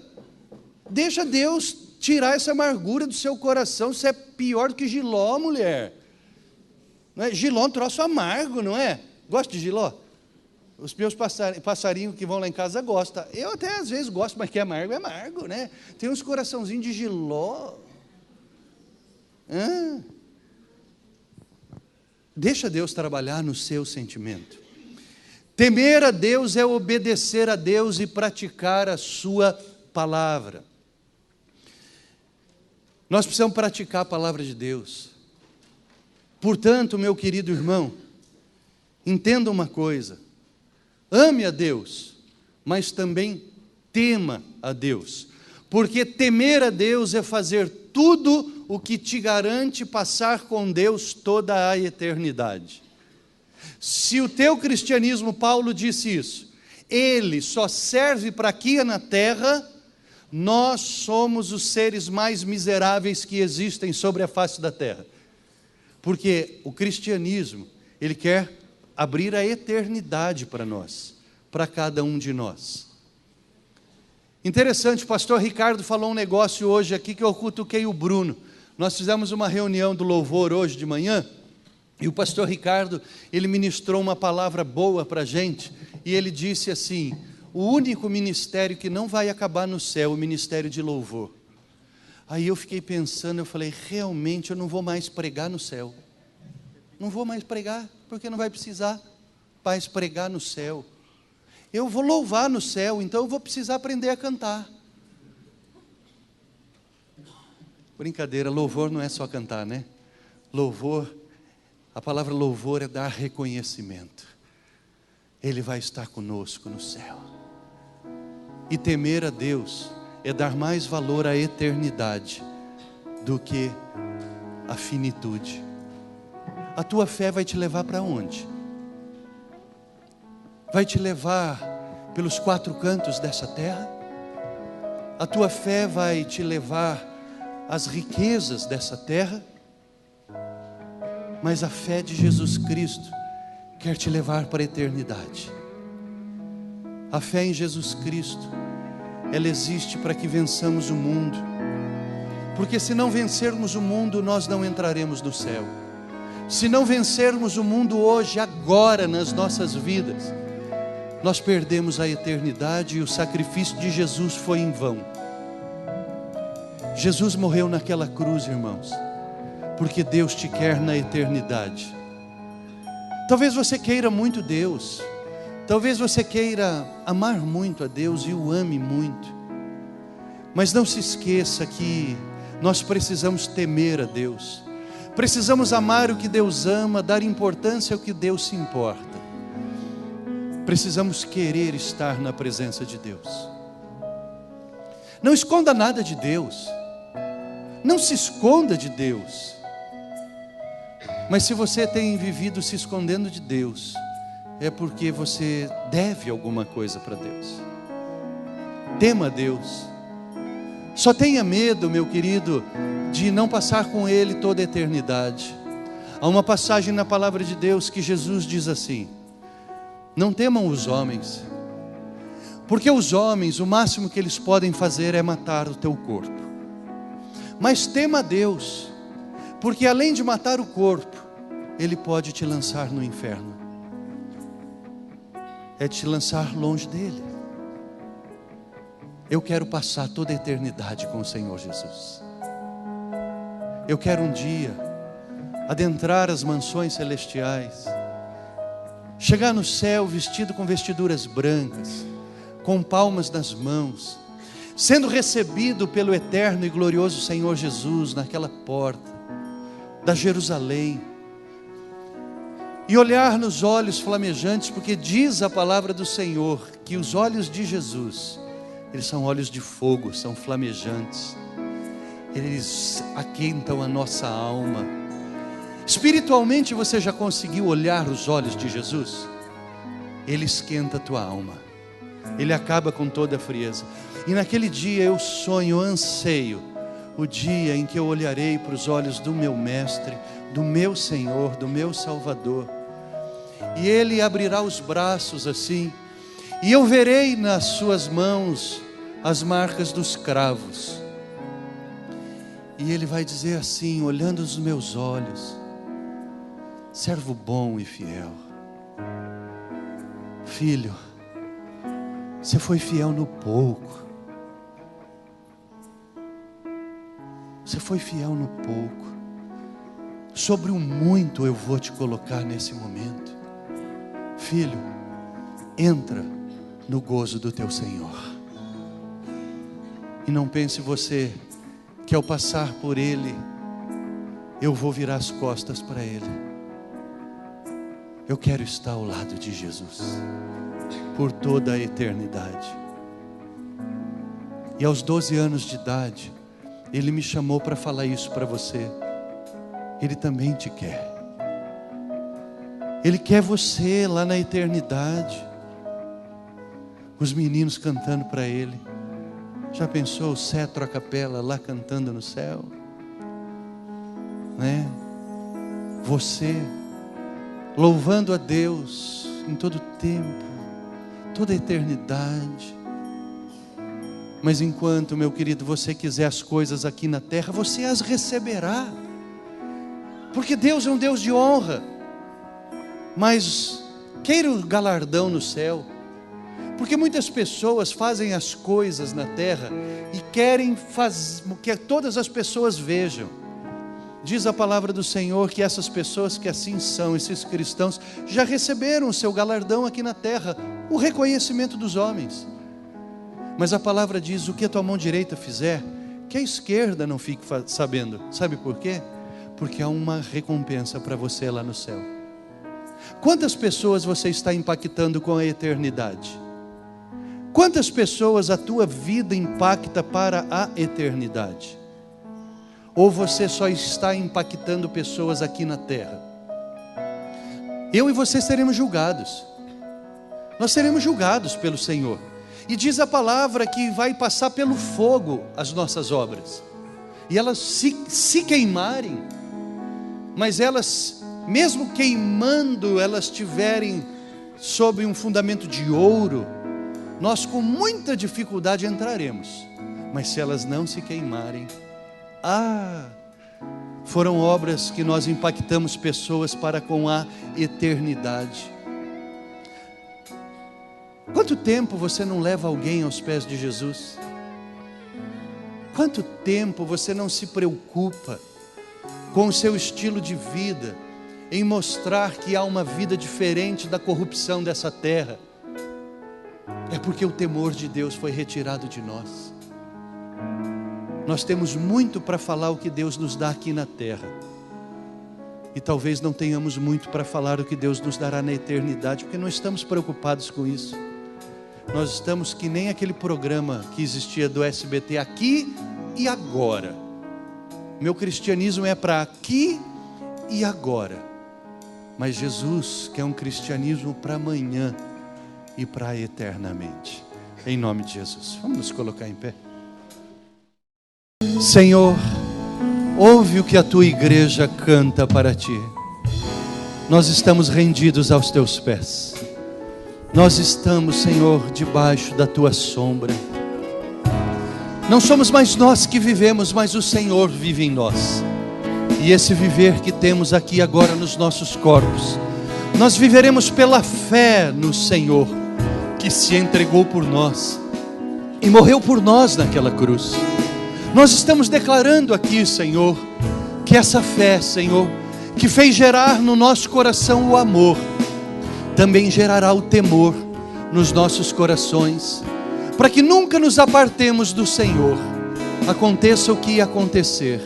Deixa Deus tirar essa amargura do seu coração. Você é pior do que Giló, mulher. Não é? Giló é um troço amargo, não é? Gosta de Giló? Os meus passarinhos que vão lá em casa gostam. Eu até às vezes gosto, mas que é amargo, né? Tem uns coraçãozinhos de Giló. Deixa Deus trabalhar no seu sentimento. Temer a Deus é obedecer a Deus e praticar a sua palavra. Nós precisamos praticar a palavra de Deus. Portanto, meu querido irmão, entenda uma coisa: ame a Deus, mas também tema a Deus, porque temer a Deus é fazer tudo o que te garante passar com Deus toda a eternidade. Se o teu cristianismo, Paulo disse isso, ele só serve para aqui na terra, nós somos os seres mais miseráveis que existem sobre a face da terra. Porque o cristianismo, ele quer abrir a eternidade para nós, para cada um de nós. Interessante, o pastor Ricardo falou um negócio hoje aqui que eu cutuquei o Bruno. Nós fizemos uma reunião do louvor hoje de manhã, e o pastor Ricardo, ele ministrou uma palavra boa para a gente, e ele disse assim: o único ministério que não vai acabar no céu, o ministério de louvor. Aí eu fiquei pensando, eu falei, realmente eu não vou mais pregar no céu. Não vou mais pregar, porque não vai precisar mais pregar no céu. Eu vou louvar no céu, então eu vou precisar aprender a cantar. Brincadeira, louvor não é só cantar, né? Louvor, a palavra louvor é dar reconhecimento. Ele vai estar conosco no céu. E temer a Deus é dar mais valor à eternidade do que à finitude. A tua fé vai te levar para onde? Vai te levar pelos 4 cantos dessa terra? A tua fé vai te levar às riquezas dessa terra? Mas a fé de Jesus Cristo quer te levar para a eternidade. A fé em Jesus Cristo, ela existe para que vençamos o mundo. Porque se não vencermos o mundo, nós não entraremos no céu. Se não vencermos o mundo hoje, agora nas nossas vidas, nós perdemos a eternidade, e o sacrifício de Jesus foi em vão. Jesus morreu naquela cruz, irmãos, porque Deus te quer na eternidade. Talvez você queira muito Deus, talvez você queira amar muito a Deus e o ame muito, mas não se esqueça que nós precisamos temer a Deus, precisamos amar o que Deus ama, dar importância ao que Deus se importa. Precisamos querer estar na presença de Deus. Não esconda nada de Deus, não se esconda de Deus. Mas se você tem vivido se escondendo de Deus, é porque você deve alguma coisa para Deus. Tema a Deus, Só tenha medo, meu querido, de não passar com Ele toda a eternidade. Há uma passagem na palavra de Deus que Jesus diz assim: não temam os homens, porque os homens, o máximo que eles podem fazer é matar o teu corpo. Mas tema a Deus, porque além de matar o corpo, Ele pode te lançar no inferno. É te lançar longe dEle. Eu quero passar toda a eternidade com o Senhor Jesus. Eu quero um dia adentrar as mansões celestiais, chegar no céu vestido com vestiduras brancas, com palmas nas mãos, sendo recebido pelo eterno e glorioso Senhor Jesus naquela porta da Jerusalém, e olhar nos olhos flamejantes, porque diz a palavra do Senhor que os olhos de Jesus, eles são olhos de fogo, são flamejantes, eles aquentam a nossa alma. Espiritualmente, você já conseguiu olhar os olhos de Jesus? Ele esquenta a tua alma, Ele acaba com toda a frieza. E naquele dia eu sonho, eu anseio o dia em que eu olharei para os olhos do meu Mestre, do meu Senhor, do meu Salvador, e Ele abrirá os braços assim, e eu verei nas suas mãos as marcas dos cravos, e Ele vai dizer assim, olhando os meus olhos: servo bom e fiel, filho, você foi fiel no pouco, você foi fiel no pouco, sobre o muito eu vou te colocar nesse momento. Filho, entra no gozo do teu Senhor. E não pense você que ao passar por Ele, eu vou virar as costas para Ele. Eu quero estar ao lado de Jesus por toda a eternidade. E aos 12 anos de idade, Ele me chamou para falar isso para você. Ele também te quer. Ele quer você lá na eternidade. Os meninos cantando para Ele. Já pensou o cetro a capela lá cantando no céu? Né? Você louvando a Deus em todo tempo, toda a eternidade. Mas enquanto, meu querido, você quiser as coisas aqui na terra, você as receberá. Porque Deus é um Deus de honra. Mas queira o galardão no céu. Porque muitas pessoas fazem as coisas na terra e querem que todas as pessoas vejam. Diz a palavra do Senhor que essas pessoas que assim são, esses cristãos, já receberam o seu galardão aqui na terra, o reconhecimento dos homens. Mas a palavra diz: o que a tua mão direita fizer, que a esquerda não fique sabendo. Sabe por quê? Porque há uma recompensa para você lá no céu. Quantas pessoas você está impactando com a eternidade? Quantas pessoas a tua vida impacta para a eternidade? Ou você só está impactando pessoas aqui na terra? Eu e você seremos julgados. Nós seremos julgados pelo Senhor. E diz a palavra que vai passar pelo fogo as nossas obras. E elas se queimarem, mas elas, mesmo queimando, elas tiverem sob um fundamento de ouro, nós com muita dificuldade entraremos. Mas se elas não se queimarem, foram obras que nós impactamos pessoas para com a eternidade. Quanto tempo você não leva alguém aos pés de Jesus? Quanto tempo você não se preocupa com o seu estilo de vida, em mostrar que há uma vida diferente da corrupção dessa terra? É porque o temor de Deus foi retirado de nós. Nós temos muito para falar o que Deus nos dá aqui na terra, e talvez não tenhamos muito para falar o que Deus nos dará na eternidade, porque não estamos preocupados com isso. Nós estamos que nem aquele programa que existia do SBT, Aqui e Agora. Meu cristianismo é para aqui e agora, mas Jesus quer um cristianismo para amanhã e para eternamente. Em nome de Jesus, vamos nos colocar em pé. Senhor, ouve o que a tua igreja canta para ti. Nós estamos rendidos aos teus pés. Nós estamos, Senhor, debaixo da tua sombra. Não somos mais nós que vivemos, mas o Senhor vive em nós. E esse viver que temos aqui agora nos nossos corpos, nós viveremos pela fé no Senhor, que se entregou por nós e morreu por nós naquela cruz. Nós estamos declarando aqui, Senhor, que essa fé, Senhor, que fez gerar no nosso coração o amor, também gerará o temor nos nossos corações, para que nunca nos apartemos do Senhor. Aconteça o que acontecer,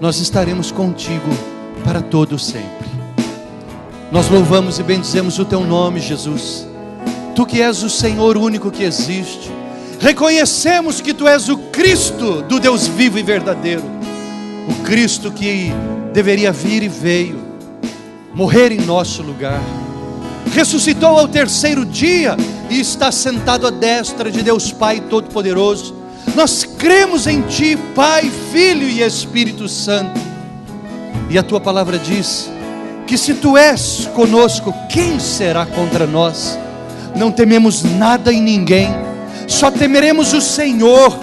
nós estaremos contigo para todo sempre. Nós louvamos e bendizemos o teu nome, Jesus. Tu que és o Senhor único que existe. Reconhecemos que tu és o Cristo do Deus vivo e verdadeiro, o Cristo que deveria vir e veio morrer em nosso lugar, ressuscitou ao terceiro dia e está sentado à destra de Deus Pai Todo-Poderoso. Nós cremos em ti, Pai, Filho e Espírito Santo. E a tua palavra diz que se tu és conosco, quem será contra nós? Não tememos nada e ninguém, só temeremos o Senhor,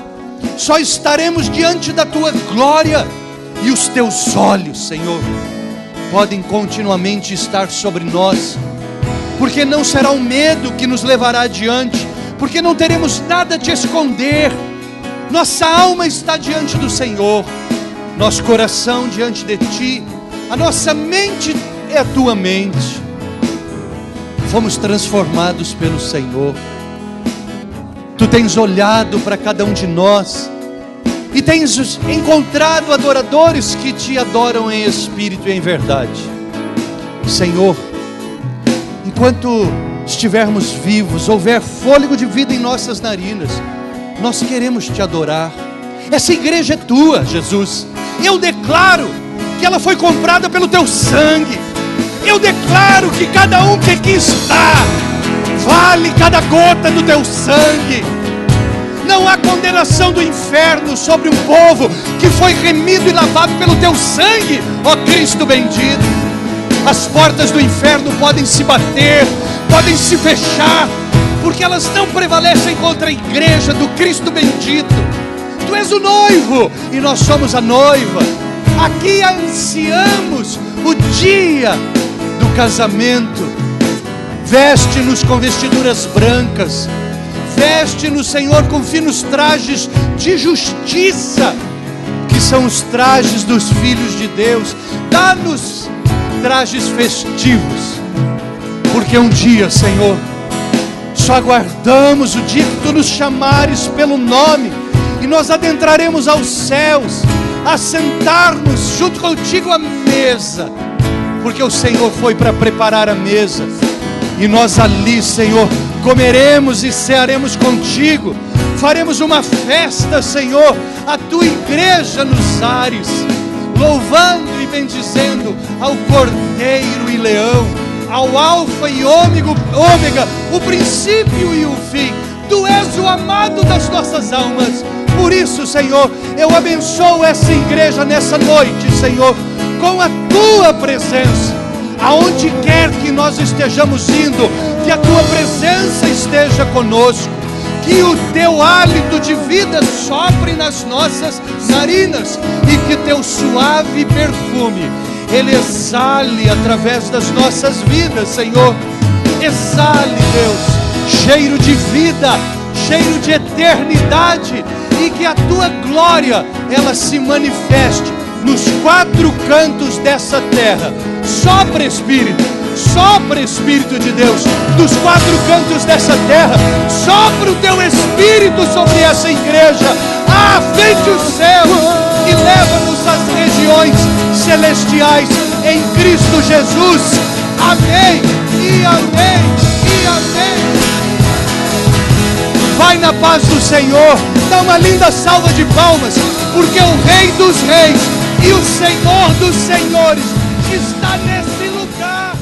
só estaremos diante da tua glória. E os teus olhos, Senhor, podem continuamente estar sobre nós, porque não será o medo que nos levará adiante, porque não teremos nada a te esconder. Nossa alma está diante do Senhor, nosso coração diante de ti, a nossa mente é a tua mente. Fomos transformados pelo Senhor. Tu tens olhado para cada um de nós e tens encontrado adoradores que te adoram em espírito e em verdade. Senhor, enquanto estivermos vivos, houver fôlego de vida em nossas narinas, nós queremos te adorar. Essa igreja é tua, Jesus. Eu declaro que ela foi comprada pelo teu sangue. Eu declaro que cada um que aqui está vale cada gota do teu sangue. Não há condenação do inferno sobre um povo que foi remido e lavado pelo teu sangue, ó Cristo bendito. As portas do inferno podem se bater, podem se fechar, porque elas não prevalecem contra a igreja do Cristo bendito. Tu és o noivo e nós somos a noiva. Aqui ansiamos o dia do casamento. Veste-nos com vestiduras brancas, veste-nos, Senhor, com finos trajes de justiça, que são os trajes dos filhos de Deus. Dá-nos trajes festivos, porque um dia, Senhor, só aguardamos o dia que tu nos chamares pelo nome, e nós adentraremos aos céus, a sentar-nos junto contigo à mesa, porque o Senhor foi para preparar a mesa. E nós ali, Senhor, comeremos e cearemos contigo. Faremos uma festa, Senhor, a tua igreja nos ares, louvando e bendizendo ao Cordeiro e Leão, ao Alfa e Ômega, o princípio e o fim. Tu és o amado das nossas almas. Por isso, Senhor, eu abençoo essa igreja nessa noite, Senhor, com a tua presença. Aonde quer que nós estejamos indo, que a tua presença esteja conosco, que o teu hálito de vida sopre nas nossas narinas e que teu suave perfume ele exale através das nossas vidas, Senhor. Exale, Deus, cheiro de vida, cheiro de eternidade, e que a tua glória ela se manifeste nos quatro cantos dessa terra. Sopra, Espírito de Deus, dos quatro cantos dessa terra, sopra o teu Espírito sobre essa igreja, fende os céus e leva-nos às regiões celestiais, em Cristo Jesus. Amém, e amém, e amém. Vai na paz do Senhor, dá uma linda salva de palmas, porque o Rei dos Reis e o Senhor dos Senhores está nesse lugar.